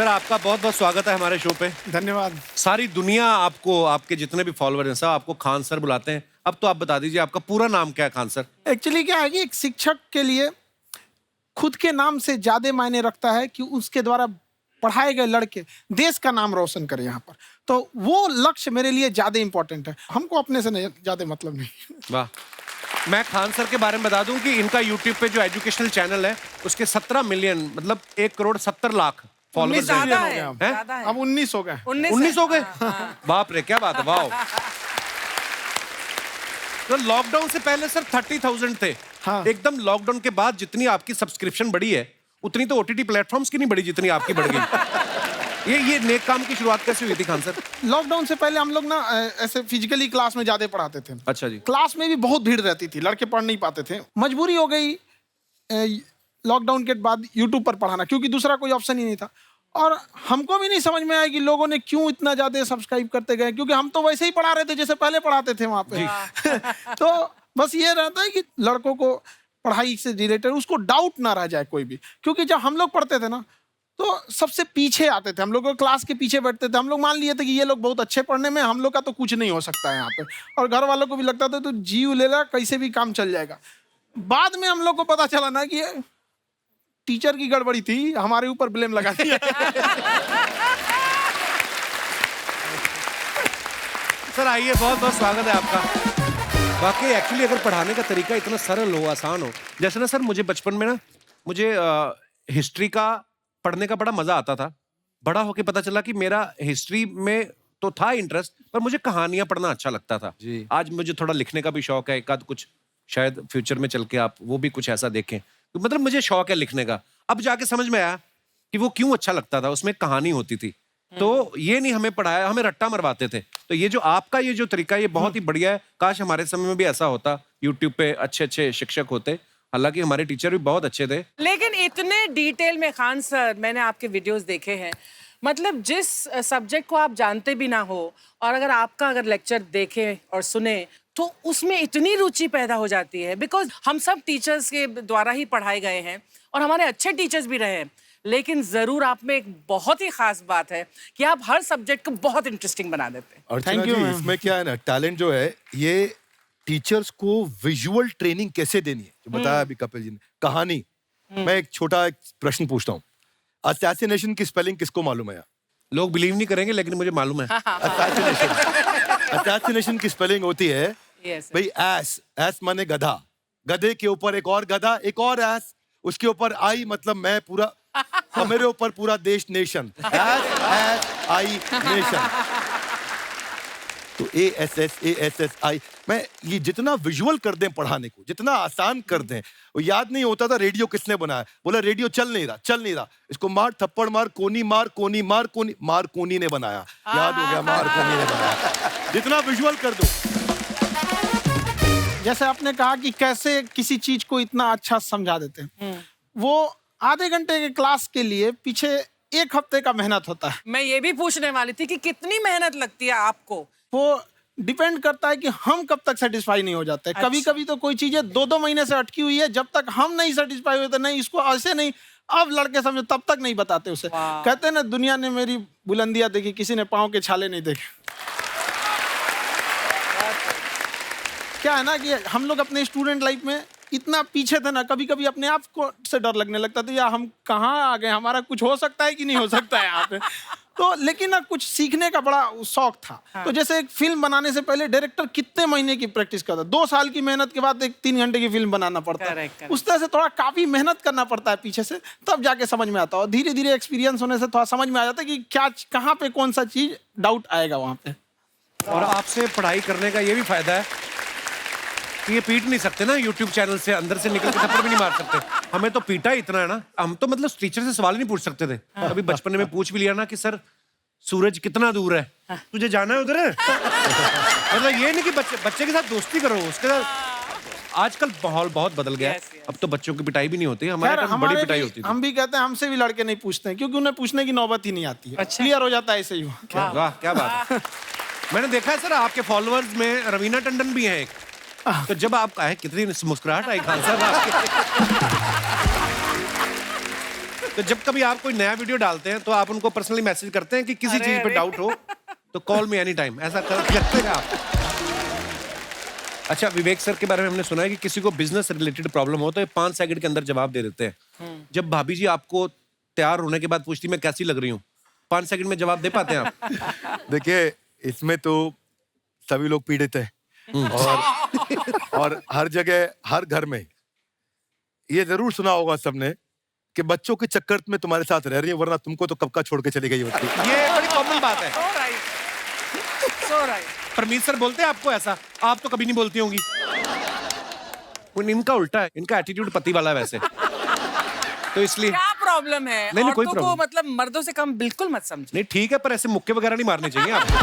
Sir आपका बहुत बहुत स्वागत है हमारे शो पे। धन्यवाद। सारी दुनिया आपको, आपके जितने भी फॉलोअर हैं सब आपको खान सर बुलाते हैं। अब तो आप बता दीजिए आपका पूरा नाम क्या है खान सर? एक्चुअली क्या है कि एक शिक्षक के लिए खुद के नाम से ज्यादा मायने रखता है कि उसके द्वारा पढ़ाए गए लड़के देश का नाम रोशन करें यहाँ पर। तो वो लक्ष्य मेरे लिए ज्यादा इंपॉर्टेंट है, हमको अपने से नहीं ज्यादा मतलब नहीं। वाह। मैं खान सर के बारे में बता दूं कि इनका यूट्यूब पे जो एजुकेशनल चैनल है उसके 17 मिलियन मतलब 1,70,00,000 फॉलोअर्स ज्यादा हैं। है। अब 19 हो गए। 19 हो गए? बाप रे, क्या बात है, वाह। तो लॉकडाउन से पहले सर 30,000 थे। हाँ। एकदम लॉकडाउन के बाद जितनी आपकी सब्सक्रिप्शन बढ़ी है उतनी तो ओटीटी प्लेटफॉर्म्स की नहीं बढ़ी जितनी आपकी बढ़ गई। ये नेक काम की शुरुआत कैसे हुई थी खान सर? लॉकडाउन से पहले हम लोग ना ऐसे फिजिकली क्लास में ज्यादा पढ़ाते थे। अच्छा जी। क्लास में भी बहुत भीड़ रहती थी, लड़के पढ़ नहीं पाते थे। मजबूरी हो गई लॉकडाउन के बाद यूट्यूब पर पढ़ाना, क्योंकि दूसरा कोई ऑप्शन ही नहीं था। और हमको भी नहीं समझ में आया कि लोगों ने क्यों इतना ज्यादा सब्सक्राइब करते गए, क्योंकि हम तो वैसे ही पढ़ा रहे थे जैसे पहले पढ़ाते थे वहां पे। तो बस ये रहता है कि लड़कों को पढ़ाई से रिलेटेड उसको डाउट ना रह जाए कोई भी, क्योंकि जब हम लोग पढ़ते थे ना तो सबसे पीछे आते थे, हम लोग क्लास के पीछे बैठते थे। हम लोग मान लिए थे कि ये लोग बहुत अच्छे पढ़ने में, हम लोग का तो कुछ नहीं हो सकता है यहाँ पे। और घर वालों को भी लगता था तो जीव ले ला, कैसे भी काम चल जाएगा। बाद में हम लोग को पता चला ना कि टीचर की गड़बड़ी थी, हमारे ऊपर ब्लेम लगा दिया। सर आइए, बहुत बहुत स्वागत है आपका। वाकई एक्चुअली अगर पढ़ाने का तरीका इतना सरल हो, आसान हो, जैसे ना सर मुझे बचपन में ना मुझे हिस्ट्री का पढ़ने का बड़ा मजा आता था। बड़ा होके पता चला कि मेरा हिस्ट्री में तो था इंटरेस्ट, पर मुझे कहानियां पढ़ना अच्छा लगता था। आज मुझे थोड़ा लिखने का भी शौक है, एक आध कुछ शायद फ्यूचर में चल के आप वो भी कुछ ऐसा देखें। तो मतलब मुझे शौक है लिखने का। अब जाके समझ में आया कि वो क्यों अच्छा लगता था, उसमें कहानी होती थी। तो ये नहीं हमें पढ़ाया, हमें रट्टा मरवाते थे। तो ये जो आपका ये जो तरीका है ये बहुत ही बढ़िया है। काश हमारे समय में भी ऐसा होता, यूट्यूब पे अच्छे अच्छे शिक्षक होते। हालांकि हमारे टीचर भी बहुत अच्छे थे। लेकिन इतने डिटेल में खान सर, मैंने आपके वीडियोस देखे हैं, मतलब जिस सब्जेक्ट को आप जानते भी ना हो और अगर लेक्चर देखें और सुने तो उसमें इतनी रुचि पैदा हो जाती है। बिकॉज हम सब टीचर्स के द्वारा ही पढ़ाए गए हैं और हमारे अच्छे टीचर्स भी रहे हैं, लेकिन जरूर आप में एक बहुत ही खास बात है कि आप हर सब्जेक्ट को बहुत इंटरेस्टिंग बना देते हैं। अर्चना जी, इसमें क्या है ना, टैलेंट जो है ये टीचर्स को विजुअल ट्रेनिंग कैसे देनी है, जो बताया अभी कपिल जी ने। कहानी, मैं एक छोटा प्रश्न पूछता हूँ। असैसिनेशन की स्पेलिंग किसको मालूम है यार? लोग बिलीव नहीं करेंगे लेकिन मुझे मालूम है। असैसिनेशन की स्पेलिंग होती है भाई एस माने गधा, गधे के ऊपर एक और गधा, एक और एस, उसके ऊपर आई मतलब मैं पूरा, और मेरे ऊपर पूरा देश, नेशन। S I nation. तो ASSASSI, मैं ये जितना विजुअल कर दें पढ़ाने को, जितना आसान कर दें। वो याद नहीं होता था रेडियो किसने बनाया, बोला रेडियो चल नहीं रहा, इसको मार थप्पड़ मार, कोनी मार, कोनी मार, कोनी मार, कोनी ने बनाया। याद हो गया, मार कोनी ने बनाया। जितना विजुअल कर दो। जैसे आपने कहा कि कैसे किसी चीज को इतना अच्छा समझा देते हैं, वो आधे घंटे के क्लास के लिए पीछे 1 हफ्ते का मेहनत होता है। मैं ये भी पूछने वाली थी कि कितनी मेहनत लगती है आपको। वो डिपेंड करता है कि हम कब तक सेटिस्फाई नहीं हो जाते। अच्छा। कभी कभी तो कोई चीजें 2-2 महीने से अटकी हुई है, जब तक हम नहीं सेटिस्फाई होते, नहीं इसको ऐसे नहीं, अब लड़के समझे तब तक नहीं बताते उसे। कहते हैं ना, दुनिया ने मेरी बुलंदियां देखी, किसी ने पाँव के छाले नहीं देखे। क्या है ना कि हम लोग अपने स्टूडेंट लाइफ में इतना पीछे थे ना, कभी कभी अपने आप को से डर लगने लगता था, यार हम कहाँ आ गए, हमारा कुछ हो सकता है कि नहीं हो सकता है यहाँ पे। तो लेकिन ना कुछ सीखने का बड़ा शौक था। तो जैसे एक फिल्म बनाने से पहले डायरेक्टर कितने महीने की प्रैक्टिस करता है, 2 साल की मेहनत के बाद एक 3 घंटे की फिल्म बनाना पड़ता है। उस तरह से थोड़ा काफी मेहनत करना पड़ता है पीछे से, तब जाके समझ में आता है। और धीरे धीरे एक्सपीरियंस होने से थोड़ा समझ में आ जाता है कि क्या, कहाँ पे कौन सा चीज डाउट आएगा वहाँ पे। और आपसे पढ़ाई करने का ये भी फायदा है कि ये पीट नहीं सकते ना यूट्यूब चैनल से, अंदर से निकल के थप्पड़ भी नहीं मार सकते। हमें तो पीटा इतना है ना, हम तो मतलब टीचर से सवाल नहीं पूछ सकते थे। अभी बचपन में पूछ भी लिया ना कि सर सूरज कितना दूर है, तुझे जाना है उधर है। मतलब ये नहीं कि बच्चे के साथ दोस्ती करो, उसके साथ। आजकल माहौल बहुत बदल गया है। अब तो बच्चों की पिटाई भी नहीं होती, हमारे टाइम बड़ी पिटाई होती थी। हम भी कहते हैं, हमसे भी लड़के नहीं पूछते हैं, क्योंकि उन्हें पूछने की नौबत ही नहीं आती है। क्लियर हो जाता है ऐसे ही। वाह, क्या बात है। मैंने देखा है सर आपके फॉलोअर्स में रवीना टंडन भी है एक। तो जब आप आए, कितनी मुस्कुराहट आई खान साहब आपके। तो जब कभी आप कोई नया वीडियो डालते हैं तो आप उनको पर्सनली मैसेज करते हैं कि किसी अरे, चीज पे अरे। डाउट हो तो कॉल मी एनी टाइम, ऐसा करते हैं आप? अच्छा, विवेक सर के बारे में हमने सुना है कि किसी को बिजनेस रिलेटेड प्रॉब्लम हो तो ये 5 सेकंड के अंदर जवाब दे देते हैं। जब भाभी जी आपको तैयार होने के बाद पूछती मैं कैसी लग रही हूँ, 5 सेकंड में जवाब दे पाते हैं आप? देखिए, इसमें तो सभी लोग पीड़ित हैं और हर जगह, हर घर में ये जरूर सुना होगा सबने कि बच्चों के चक्कर में तुम्हारे साथ रह रही है, वरना तुमको तो कब का छोड़ के चली गई होती। ये बड़ी कॉमन बात है। So right. So right. Parmeet sir बोलते हैं आपको ऐसा? आप तो कभी नहीं बोलती होंगी। इनका उल्टा है, इनका एटीट्यूड पति वाला है वैसे, तो इसलिए। क्या प्रॉब्लम है? नहीं, कोई औरतों को problem। मतलब मर्दों से कम बिल्कुल मत समझो। नहीं ठीक है, पर ऐसे मुक्के वगैरह नहीं मारने चाहिए आपको।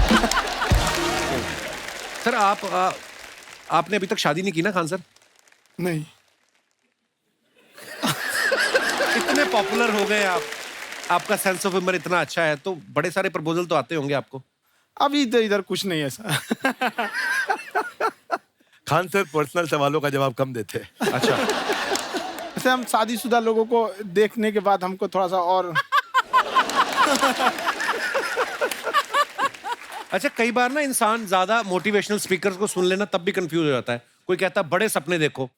सर आपने अभी तक शादी नहीं की ना खान सर? नहीं। इतने पॉपुलर हो गए आप, आपका सेंस ऑफ ह्यूमर इतना अच्छा है, तो बड़े सारे प्रपोजल तो आते होंगे आपको। अभी तो इधर कुछ नहीं है ऐसा। खान सर पर्सनल सवालों का जवाब कम देते हैं। अच्छा, वैसे हम शादीशुदा लोगों को देखने के बाद हमको थोड़ा सा और अच्छा कई बार ना इंसान ज्यादा मोटिवेशनल स्पीकर्स को सुन लेना तब भी कंफ्यूज हो जाता है। कोई कहता है बड़े सपने देखो,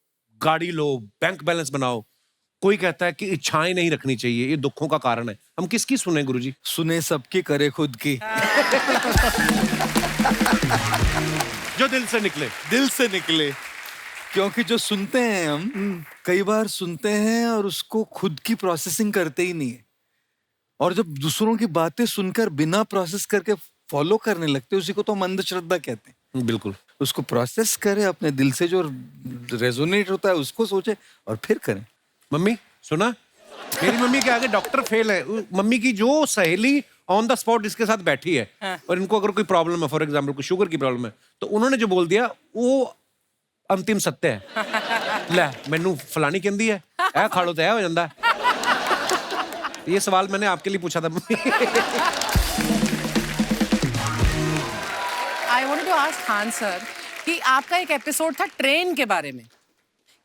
गाड़ी लो, बैंक बैलेंस बनाओ। कोई कहता है कि इच्छाएं नहीं रखनी चाहिए, ये दुखों का कारण है। हम किसकी सुने गुरुजी? सुने सबकी, करे खुद की। जो दिल से निकले। दिल से निकले। क्योंकि जो सुनते हैं हम कई बार सुनते हैं और उसको खुद की प्रोसेसिंग करते ही नहीं है, और जब दूसरों की बातें सुनकर बिना प्रोसेस करके फॉलो करने लगते हैं, उसी को तो हम अंधश्रद्धा कहते हैं। बिल्कुल। उसको प्रोसेस करें, अपने दिल से जो रेजोनेट होता है उसको सोचे और फिर करें। मम्मी सुना, मेरी मम्मी के आगे डॉक्टर फेल है। मम्मी की जो सहेली ऑन द स्पॉट इसके साथ बैठी है और इनको अगर कोई प्रॉब्लम है, फॉर एग्जाम्पल कोई शुगर की प्रॉब्लम है, तो उन्होंने जो बोल दिया वो अंतिम सत्य है। ले मैनू फलानी कहती है ऐ खाड़ो तो ऐ हो जाता है। ये सवाल मैंने आपके लिए पूछा था मम्मी। I wanted to ask Khan sir कि आपका एक एपिसोड था ट्रेन के बारे में,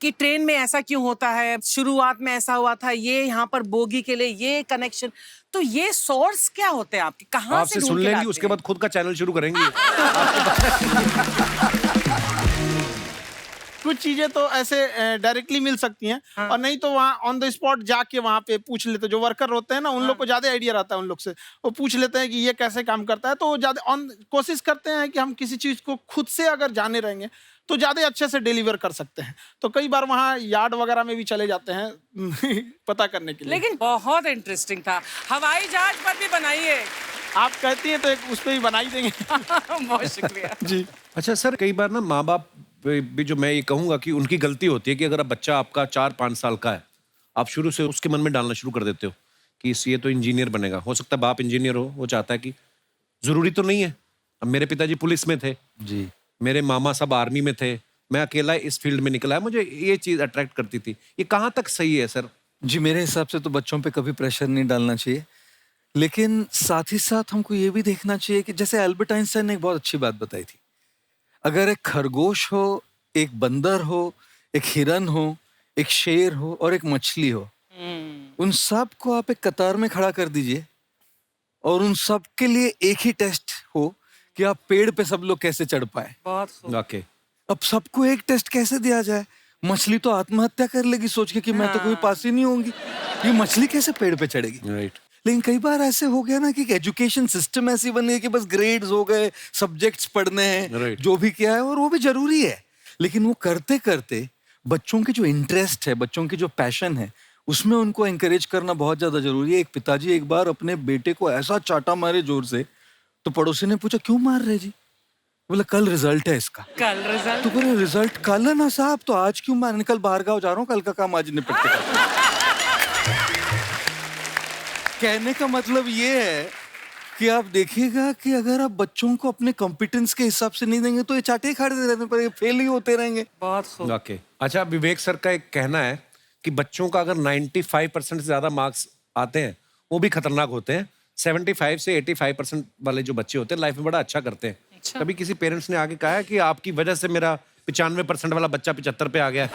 कि ट्रेन में ऐसा क्यों होता है, शुरुआत में ऐसा हुआ था, ये यहाँ पर बोगी के लिए ये कनेक्शन, तो ये सोर्स क्या होते हैं आपके, कहाँ आपसे से सुन ढूंढ के लेंगी, लाते उसके हैं? बाद खुद का चैनल शुरू करेंगी। कुछ चीजें तो ऐसे डायरेक्टली मिल सकती हैं, और नहीं तो वहाँ ऑन द स्पॉट जाके वहाँ पे पूछ लेते। जो वर्कर होते हैं ना, उन लोग को ज्यादा आइडिया रहता है उन लोग से, वो पूछ लेते हैं कि ये कैसे काम करता है। तो वो ज्यादा कोशिश करते हैं कि हम किसी चीज को खुद से अगर जाने रहेंगे तो ज्यादा अच्छे से डिलीवर कर सकते हैं। तो कई बार वहाँ यार्ड वगैरह में भी चले जाते हैं पता करने के लिए। लेकिन बहुत इंटरेस्टिंग था। हवाई जहाज पर भी बनाइए। आप कहती हैं तो एक उस पर भी बना ही देंगे। बहुत शुक्रिया जी। अच्छा सर, कई बार ना माँ बाप भी, जो मैं ये कहूंगा कि उनकी गलती होती है कि अगर अब बच्चा आपका 4-5 साल का है, आप शुरू से उसके मन में डालना शुरू कर देते हो कि ये तो इंजीनियर बनेगा। हो सकता है बाप इंजीनियर हो, वो चाहता है कि जरूरी तो नहीं है। अब मेरे पिताजी पुलिस में थे जी, मेरे मामा सब आर्मी में थे, मैं अकेला इस फील्ड में निकला है। मुझे ये चीज अट्रैक्ट करती थी। ये कहाँ तक सही है सर? जी मेरे हिसाब से तो बच्चों पे कभी प्रेशर नहीं डालना चाहिए, लेकिन साथ ही साथ हमको ये भी देखना चाहिए कि जैसे एल्बर्ट आइंस्टाइन ने एक बहुत अच्छी बात बताई थी, अगर एक खरगोश हो, एक बंदर हो, एक हिरन हो, एक शेर हो और एक मछली हो, उन सब को आप एक कतार में खड़ा कर दीजिए और उन सब के लिए एक ही टेस्ट हो कि आप पेड़ पे सब लोग कैसे चढ़ पाए। बहुत खूब। ओके। अब सबको एक टेस्ट कैसे दिया जाए? मछली तो आत्महत्या कर लेगी सोच के कि मैं तो कोई पास ही नहीं होंगी, ये मछली कैसे पेड़ पे चढ़ेगी? राइट। लेकिन कई बार ऐसे हो गया ना कि एजुकेशन सिस्टम ऐसी बन गई कि बस ग्रेड्स हो गए, सब्जेक्ट्स पढ़ने हैं, Right. जो भी किया है, और वो भी जरूरी है, लेकिन वो करते करते बच्चों के जो इंटरेस्ट है, बच्चों की जो पैशन है, उसमें उनको एंकरेज करना बहुत ज्यादा जरूरी है। एक पिताजी एक बार अपने बेटे को ऐसा चाटा मारे जोर से, तो पड़ोसी ने पूछा क्यों मार रहे जी? बोला कल रिजल्ट है इसका। कल रिजल्ट? तो बोले रिजल्ट कल है ना साहब, तो आज क्यों मार? कल बाहर गाँव जा रहा हूँ, कल का काम आज निपट के कहने का मतलब ये है कि आप देखिएगा कि अगर आप बच्चों को अपने कॉम्पिटेंस के हिसाब से नहीं देंगे तो ये चाटे ही खाते रहने पर फेल ही होते रहेंगे। बहुत खूब। ओके। अच्छा, विवेक सर का एक कहना है कि बच्चों का अगर 95% से ज्यादा मार्क्स आते हैं वो भी खतरनाक होते हैं। 75 से 85% वाले जो बच्चे होते हैं लाइफ में बड़ा अच्छा करते हैं। अच्छा। कभी किसी पेरेंट्स ने आके कहा है कि आपकी वजह से मेरा 95% वाला बच्चा 75 पे आ गया?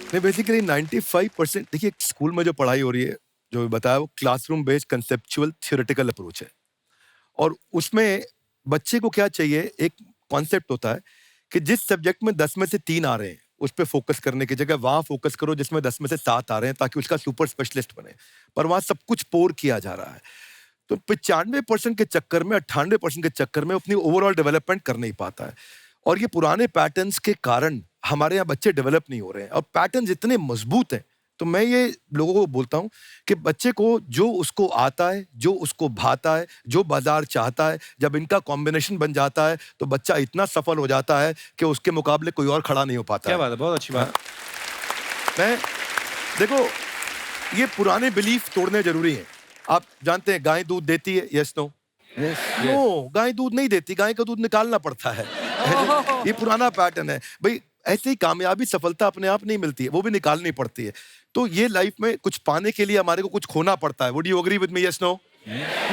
नहीं, बेसिकली 95% देखिए स्कूल में जो पढ़ाई हो रही है, जो भी बताया, वो classroom based conceptual theoretical approach है। और उसमें बच्चे को क्या चाहिए, एक कॉन्सेप्ट होता है कि जिस सब्जेक्ट में 10 में से 3 आ रहे हैं उस पर फोकस करने की जगह वहां फोकस करो जिसमें 10 में से 7 आ रहे हैं, ताकि उसका सुपर स्पेशलिस्ट बने। पर वहां सब कुछ पोर किया जा रहा है, तो 95% के चक्कर में, 98% के चक्कर में अपनी ओवरऑल डेवलपमेंट कर नहीं पाता है। और ये पुराने पैटर्न्स के कारण हमारे यहाँ बच्चे डेवलप नहीं हो रहे हैं, और पैटर्न्स इतने मजबूत हैं। तो मैं ये लोगों को बोलता हूँ कि बच्चे को जो उसको आता है, जो उसको भाता है, जो बाजार चाहता है, जब इनका कॉम्बिनेशन बन जाता है तो बच्चा इतना सफल हो जाता है कि उसके मुकाबले कोई और खड़ा नहीं हो पाता। क्या बात है, बहुत अच्छी बात। मैं देखो, ये पुराने बिलीफ तोड़ने जरूरी है। आप जानते हैं गाय दूध देती है, यस नो? नो, गाय दूध नहीं देती, गाय का दूध निकालना पड़ता है। ये पुराना पैटर्न है भाई। ऐसे ही कामयाबी, सफलता अपने आप नहीं मिलती है, वो भी निकालनी पड़ती है। तो ये लाइफ में कुछ पाने के लिए हमारे को कुछ खोना पड़ता है। Would you agree with me, yes no?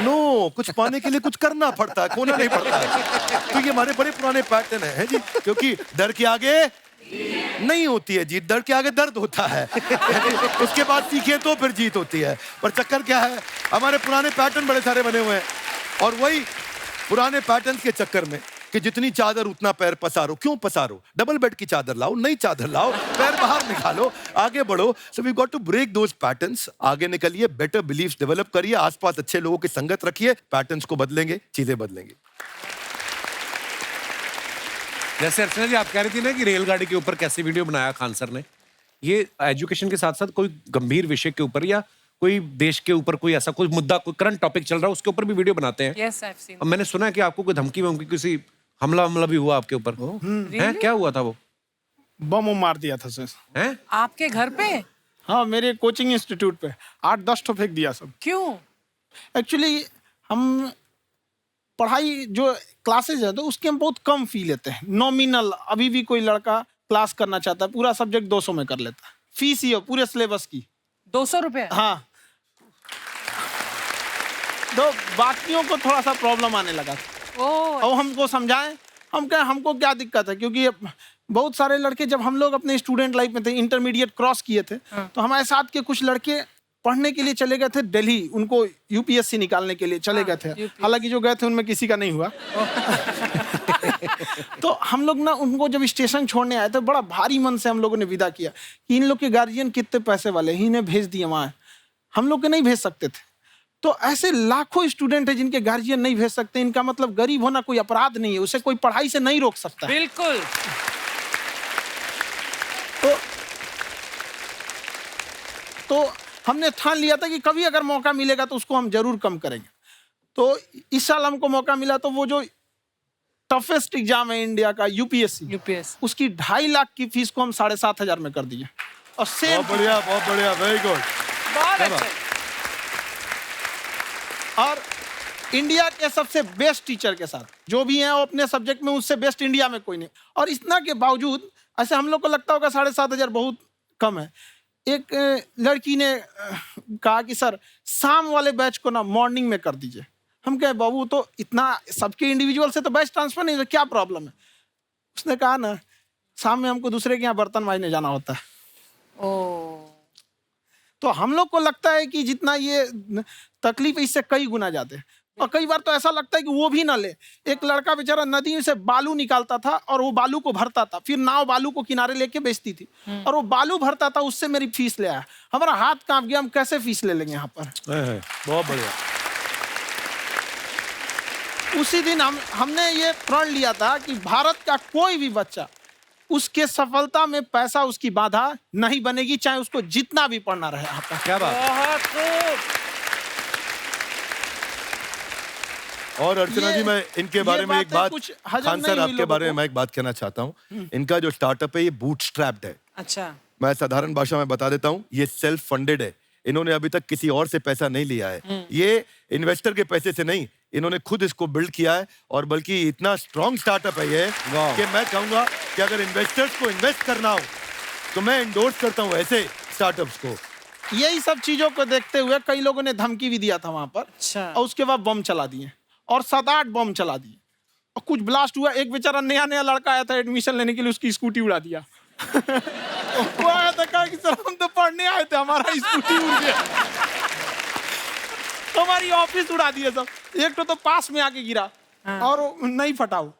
No, कुछ पाने के लिए कुछ करना पड़ता है, खोना नहीं पड़ता है। तो ये हमारे बड़े पुराने पैटर्न है जी, क्योंकि डर के आगे नहीं होती है जीत, डर के आगे दर्द होता है। उसके बाद सीखे तो फिर जीत होती है। पर चक्कर क्या है, हमारे पुराने पैटर्न बड़े सारे बने हुए हैं, और वही पुराने पैटर्न के चक्कर में कि जितनी चादर उतना पैर पसारो। क्यों पसारो? डबल बेड की चादर लाओ, नई चादर लाओ, पैर बाहर निकालो, आगे बढ़ो। So we got to break those patterns. आगे निकलिए, बेटर बिलीफ्स डेवलप करिए, आसपास अच्छे लोगों की संगत रखिए, पैटर्न्स को बदलेंगे, चीजें बदलेंगी। जैसे अर्चना जी आप कह रही थी ना कि रेलगाड़ी के ऊपर कैसे वीडियो बनाया खान सर ने, ये एजुकेशन के साथ साथ कोई गंभीर विषय के ऊपर या कोई देश के ऊपर कोई ऐसा कोई मुद्दा, कोई करंट टॉपिक चल रहा है, उसके ऊपर भी वीडियो बनाते हैं। Yes, I've seen. अब मैंने सुना है कि आपको कोई धमकी वमकी, किसी हमला भी हुआ आपके ऊपर, हैं? क्या हुआ था वो? बम मार दिया था सर। हैं? आपके घर पे? हाँ, मेरे कोचिंग इंस्टीट्यूट पे 8-10 ठो फेंक दिया सब। क्यों? एक्चुअली हम पढ़ाई जो क्लासेज है तो उसके हम बहुत कम फी लेते हैं, नॉमिनल। अभी भी कोई लड़का क्लास करना चाहता है, पूरा सब्जेक्ट 200 में कर लेता है, फीस ही हो पूरे सिलेबस की 200 रुपए? हाँ। तो बाकियों को थोड़ा सा प्रॉब्लम आने लगा, और हमको समझाएं, हम क्या, हमको क्या दिक्कत है, क्योंकि बहुत सारे लड़के, जब हम लोग अपने स्टूडेंट लाइफ में थे, इंटरमीडिएट क्रॉस किए थे, तो हमारे साथ के कुछ लड़के पढ़ने के लिए चले गए थे दिल्ली, उनको यूपीएससी निकालने के लिए चले गए थे। हालांकि जो गए थे उनमें किसी का नहीं हुआ। तो हम लोग ना उनको जब स्टेशन छोड़ने आए थे, बड़ा भारी मन से हम लोगों ने विदा किया कि इन लोग के गार्जियन कितने पैसे वाले हैं, इन्हें भेज दिए वहाँ, हम लोग के नहीं भेज सकते थे। तो ऐसे लाखों स्टूडेंट है जिनके गार्जियन नहीं भेज सकते। इनका मतलब गरीब होना कोई अपराध नहीं है, उसे कोई पढ़ाई से नहीं रोक सकता। बिल्कुल। तो हमने ठान लिया था कि कभी अगर मौका मिलेगा तो उसको हम जरूर कम करेंगे। तो इस साल हमको मौका मिला, तो वो जो टफेस्ट एग्जाम है इंडिया का, यूपीएससी, उसकी 2.5 लाख की फीस को हम 7,500 में कर दिए। और सेम, बहुत बढ़िया, वेरी गुड। बहुत अच्छा। और इंडिया के सबसे बेस्ट टीचर के साथ जो भी हैं, वो अपने सब्जेक्ट में उससे बेस्ट इंडिया में कोई नहीं। और इतना के बावजूद, ऐसे हम लोग को लगता होगा 7,500 बहुत कम है, एक लड़की ने कहा कि सर शाम वाले बैच को ना मॉर्निंग में कर दीजिए। हम कहे बाबू, तो इतना सबके इंडिविजुअल से तो बैच ट्रांसफर नहीं, तो क्या प्रॉब्लम है? उसने कहा ना, शाम में हमको दूसरे के यहाँ बर्तन मांजने जाना होता है। तो हम लोग को लगता है कि जितना ये तकलीफ, इससे कई गुना ज्यादा है। और कई बार तो ऐसा लगता है कि वो भी ना ले। एक लड़का बेचारा नदी से बालू निकालता था और वो बालू को भरता था, फिर नाव बालू को किनारे लेके बेचती थी, और वो बालू भरता था, उससे मेरी फीस ले आया। हमारा हाथ कांप गया, हम कैसे फीस ले लेंगे यहाँ पर। बहुत बढ़िया। उसी दिन हमने ये प्रण लिया था कि भारत का कोई भी बच्चा, उसके सफलता में पैसा उसकी बाधा नहीं बनेगी, चाहे उसको जितना भी पढ़ना रहे यहाँ पर। क्या बात। बहुत खूब। और अर्चना जी, मैं इनके बारे में एक बात, खान सर आपके बारे में मैं एक बात कहना चाहता हूँ। इनका जो स्टार्टअप है ये बूटस्ट्रैप्ड है। अच्छा। मैं साधारण भाषा में बता देता हूँ, ये सेल्फ फंडेड है। इन्होंने अभी तक किसी और से पैसा नहीं लिया है, ये इन्वेस्टर के पैसे से नहीं, इन्होंने खुद इसको बिल्ड किया है। और बल्कि इतना स्ट्रॉन्ग स्टार्टअप है ये कि मैं कहूंगा कि अगर इन्वेस्टर्स को इन्वेस्ट करना हो तो मैं इंडोर्स करता हूँ ऐसे स्टार्टअप्स को। यही सब चीजों को देखते हुए कई लोगों ने धमकी भी दिया था वहां पर। अच्छा। और उसके बाद बम चला दिए, और 7-8 बम चला दिए, और कुछ ब्लास्ट हुआ। एक बेचारा नया लड़का आया था एडमिशन लेने के लिए, उसकी स्कूटी उड़ा दिया। वो आया था कहा कि सर हम तो पढ़ने आए थे, हमारा स्कूटी उड़ गया, हमारी ऑफिस उड़ा दिया सब। एक तो पास में आके गिरा और नहीं फटा वो।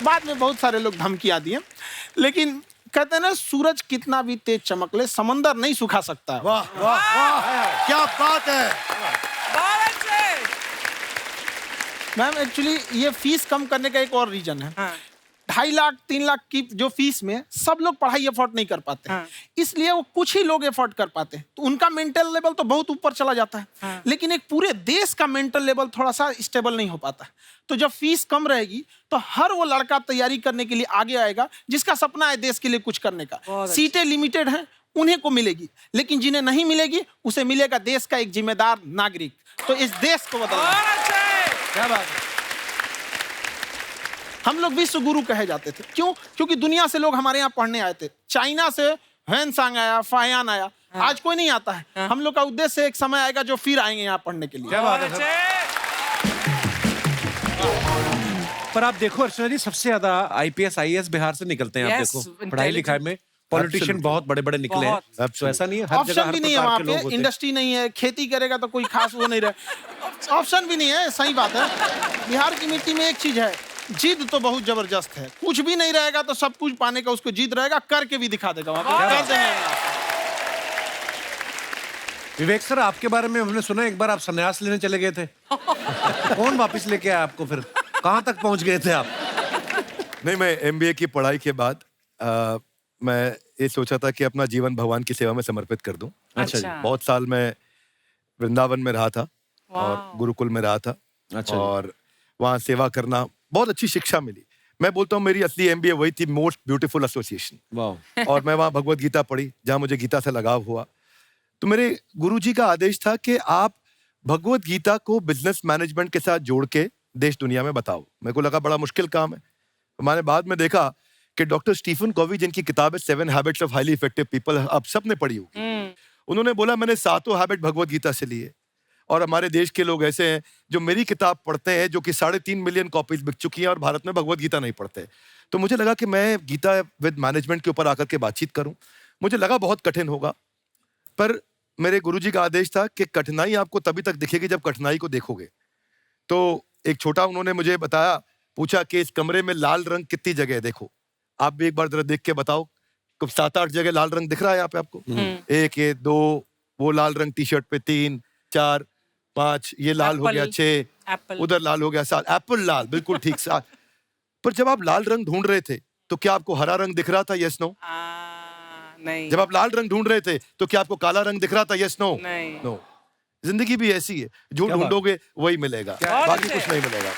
बाद में बहुत सारे लोग धमकियां दिए, लेकिन कहते हैं ना सूरज कितना भी तेज चमक ले समंदर नहीं सुखा सकता। वाह वाह वाह, क्या बात है। मैम एक्चुअली ये फीस कम करने का एक और रीजन है। 2.5 लाख 3 लाख की जो फीस में सब लोग पढ़ाई अफोर्ड नहीं कर पाते हैं, इसलिए वो कुछ ही लोग अफोर्ड कर पाते हैं, तो उनका मेंटल लेवल तो बहुत ऊपर चला जाता है, लेकिन एक पूरे देश का मेंटल लेवल थोड़ा सा स्टेबल नहीं हो पाता। तो जब फीस कम रहेगी तो हर वो लड़का तैयारी करने के लिए आगे आएगा जिसका सपना है देश के लिए कुछ करने का। सीटें लिमिटेड हैं, उन्हें को मिलेगी, लेकिन जिन्हें नहीं मिलेगी उसे मिलेगा देश का एक जिम्मेदार नागरिक। तो इस देश को बदलना। क्या बात है। हम लोग विश्व गुरु कहे जाते थे, क्यों? क्योंकि दुनिया से लोग हमारे यहाँ पढ़ने आए थे। चाइना से ह्वेनसांग आया, फायान आया, आज कोई नहीं आता है। हम लोग का उद्देश्य एक समय आएगा जो फिर आएंगे यहाँ पढ़ने के लिए। क्या बात है सर। पर आप देखो अर्चना जी, सबसे ज्यादा IPS IAS बिहार से निकलते हैं। आप Yes, देखो पढ़ाई लिखाई में पॉलिटिशियन बहुत बड़े बड़े निकले हैं, तो ऐसा नहीं है हर जगह ऑप्शन हर भी नहीं है प्रकार वहाँ के लोग पे, होते हैं। इंडस्ट्री नहीं है, खेती करेगा तो कोई खास वो नहीं रहे, ऑप्शन भी नहीं है। सही बात है। बिहार की मिट्टी में एक चीज है, जिद तो बहुत जबरदस्त है। कुछ भी नहीं रहेगा तो सब कुछ पाने का उसको जिद रहेगा, करके भी दिखा देगा वहाँ पे। कर देंगे। विवेक सर, आपके बारे में हमने सुना एक बार आप संन्यास लेने चले गए थे। कौन वापस लेके आया आपको? फिर कहाँ तक पहुंच गए थे आप? नहीं, मैं MBA की पढ़ाई के बाद मैं ये सोचा था कि अपना जीवन भगवान की सेवा में समर्पित कर दूं। अच्छा जी। बहुत साल मैं वृंदावन में रहा था और गुरुकुल में रहा था। अच्छा। और वहाँ सेवा करना, बहुत अच्छी शिक्षा मिली। मैं बोलता हूँ मेरी असली MBA वही थी, मोस्ट ब्यूटीफुल एसोसिएशन। वाह। और मैं वहाँ भगवत गीता पढ़ी, जहाँ मुझे गीता से लगाव हुआ। तो मेरे गुरुजी का आदेश था कि आप भगवत गीता को बिजनेस मैनेजमेंट के साथ जोड़ के देश दुनिया में बताओ। मेरे को लगा बड़ा मुश्किल काम है। मैंने बाद में देखा कि डॉक्टर स्टीफन कॉवी, जिनकी किताब है 7 habits of highly effective people, आप सबने पढ़ी होगी, उन्होंने बोला मैंने 7 हैबिट भगवत गीता से लिए। और हमारे देश के लोग ऐसे हैं जो मेरी किताब पढ़ते हैं, जो कि 3.5 मिलियन कॉपीज बिक चुकी हैं, और भारत में भगवत गीता नहीं पढ़ते। तो मुझे लगा कि मैं गीता विद मैनेजमेंट के ऊपर आकर के बातचीत करूं। मुझे लगा बहुत कठिन होगा, पर मेरे गुरुजी का आदेश था कि कठिनाई आपको तभी तक दिखेगी जब कठिनाई को देखोगे। तो एक छोटा उन्होंने मुझे बताया, पूछा कि इस कमरे में लाल रंग कितनी जगह है, देखो आप भी एक बार जरा देख के बताओ। कुछ 7-8 जगह लाल रंग दिख रहा है यहाँ पे आपको? 1 ये 2 वो लाल रंग टी शर्ट पे, 3 4 5 ये लाल हो गया, 6 उधर लाल हो गया, 7 एप्पल लाल, बिल्कुल ठीक 7। पर जब आप लाल रंग ढूंढ रहे थे तो क्या आपको हरा रंग दिख रहा था? Yes no? नहीं। जब आप लाल रंग ढूंढ रहे थे तो क्या आपको काला रंग दिख रहा था? Yes no? नहीं। नो। जिंदगी भी ऐसी है, जो ढूंढोगे वही मिलेगा, बाकी कुछ नहीं मिलेगा।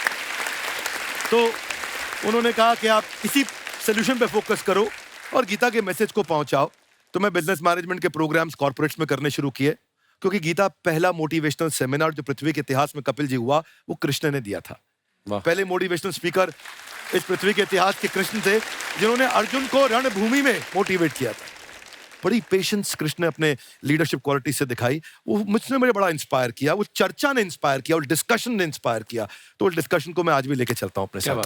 तो उन्होंने कहा कि आप इसी सोल्यूशन पे फोकस करो और गीता के मैसेज को पहुंचाओ। तो मैं बिजनेस मैनेजमेंट के प्रोग्राम्स कॉर्पोरेट्स में करने शुरू किए, क्योंकि गीता पहला मोटिवेशनल सेमिनार जो पृथ्वी के इतिहास में कपिल जी हुआ, वो कृष्ण ने दिया था। पहले मोटिवेशनल स्पीकर इस पृथ्वी के इतिहास के कृष्ण थे, जिन्होंने अर्जुन को रणभूमि में मोटिवेट किया था। बड़ी पेशेंस कृष्ण ने अपने लीडरशिप क्वालिटी से दिखाई। वो मुझसे मुझे बड़ा इंस्पायर किया, वो चर्चा ने इंस्पायर किया, और डिस्कशन ने इंस्पायर किया। तो उस डिस्कशन को मैं आज भी लेके चलता हूँ अपने साथ।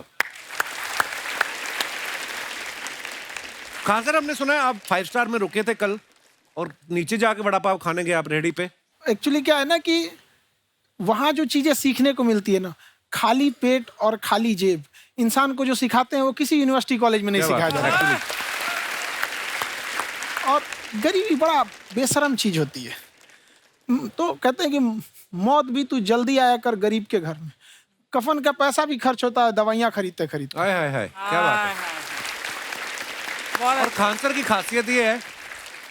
कहाँ सर, हमने सुना है आप 5 स्टार में रुके थे कल, और नीचे जाके वड़ा पाव खाने गए आप रेहड़ी पे। एक्चुअली क्या है ना कि वहाँ जो चीजें सीखने को मिलती है ना, खाली पेट और खाली जेब इंसान को जो सिखाते हैं वो किसी यूनिवर्सिटी कॉलेज में नहीं सिखाया जाता। और गरीबी बड़ा बेशरम चीज होती है। तो कहते हैं कि मौत भी तू जल्दी आया कर गरीब के घर में। कफन का पैसा भी खर्च होता है दवाइयाँ खरीदते खरीदते। हाय हाय हाय, क्या बात है। और खान सर की खासियत ये है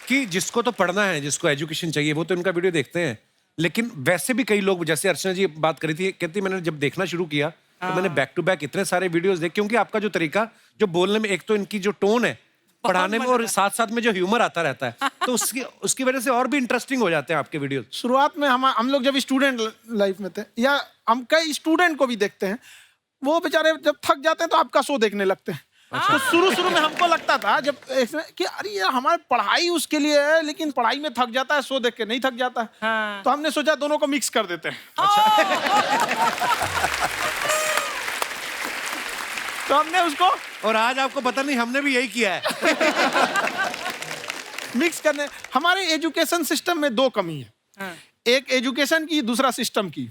कि जिसको तो पढ़ना है, जिसको एजुकेशन चाहिए, वो तो इनका वीडियो देखते हैं। लेकिन वैसे भी कई लोग, जैसे अर्चना जी बात करी थी, कहती मैंने जब देखना शुरू किया तो मैंने बैक टू बैक इतने सारे वीडियोस देखे, क्योंकि आपका जो तरीका जो बोलने में, एक तो इनकी जो टोन है पढ़ाने में, और साथ साथ में जो ह्यूमर आता रहता है, तो उसकी वजह से और भी इंटरेस्टिंग हो जाते हैं आपके वीडियो। शुरुआत में हम लोग जब स्टूडेंट लाइफ में थे, या हम कई स्टूडेंट को भी देखते हैं, वो बेचारे जब थक जाते हैं तो आपका शो देखने लगते हैं। तो शुरू में हमको लगता था जब कि अरे ये हमारी पढ़ाई उसके लिए है, लेकिन पढ़ाई में थक जाता है, शो देख के नहीं थक जाता है। तो हमने सोचा दोनों को मिक्स कर देते हैं। तो हमने उसको और आज आपको पता नहीं हमने भी यही किया है। मिक्स करने। हमारे एजुकेशन सिस्टम में दो कमी है, हाँ। एक एजुकेशन की, दूसरा सिस्टम की।